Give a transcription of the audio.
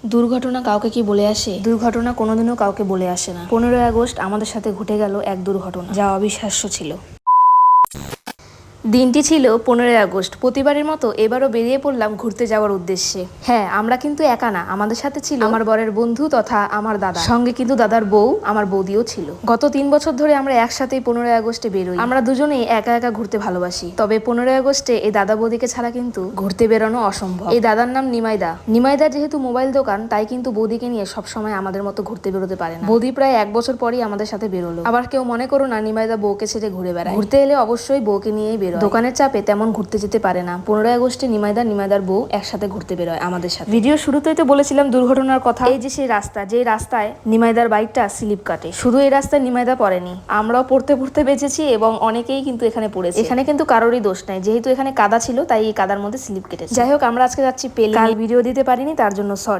দুর্ঘটনা কাউকে কি বলে আসে? দুর্ঘটনা কোনোদিনও কাউকে বলে আসে না। 15ই আগস্ট আমাদের সাথে ঘটে গেল এক দুর্ঘটনা, যা অবিশ্বাস্য ছিল। দিনটি ছিল 15ই আগস্ট। প্রতিবারের মতো এবারও বেরিয়ে পড়লাম ঘুরতে যাওয়ার উদ্দেশ্যে। হ্যাঁ, আমরা কিন্তু একা না, আমাদের সাথে ছিল আমার বরের বন্ধু তথা আমার দাদা, সঙ্গে কিন্তু দাদার বউ, আমার বৌদিও ছিল। গত 3 বছর ধরে আমরা একসাথেই 15ই আগস্টে বেরোই। আমরা দুজনেই একা একা ঘুরতে ভালোবাসি, তবে 15ই আগস্টে এই দাদা বৌদিকে ছাড়া কিন্তু ঘুরতে বেরোনো অসম্ভব। এই দাদার নাম নিমাইদা। নিমাইদা যেহেতু মোবাইল দোকান, তাই কিন্তু বৌদিকে নিয়ে সবসময় আমাদের মতো ঘুরতে বেরোতে পারে না। বৌদি প্রায় 1 বছর পরই আমাদের সাথে বেরোলো। আবার কেউ মনে করো না নিমাইদা বউকে ছেড়ে ঘুরে বেড়ায়। ঘুরতে এলে অবশ্যই বউকে নিয়েই বেরোয়। দোকানের চাপে তেমন ঘুরতে যেতে পারে না। 15ই আগস্টে নিমাইদার বউ একসাথে ঘুরতে বেরোয় আমাদের সাথে। ভিডিও শুরুতেই তো বলেছিলাম দুর্ঘটনার কথা। এই যে সেই রাস্তা, যে রাস্তায় নিমাইদার বাইকটা স্লিপ কাটে। শুধু এই রাস্তায় নিমাইদা পড়েনি, আমরাও পড়তে পড়তে বেঁচেছি এবং অনেকেই কিন্তু এখানে পড়েছে। এখানে কিন্তু কারোরই দোষ নাই, যেহেতু এখানে কাদা ছিল তাই এই কাদার মধ্যে স্লিপ কেটেছে। যাই হোক, আমরা আজকে যাচ্ছি পেলে। কাল ভিডিও দিতে পারিনি, তার জন্য সরি।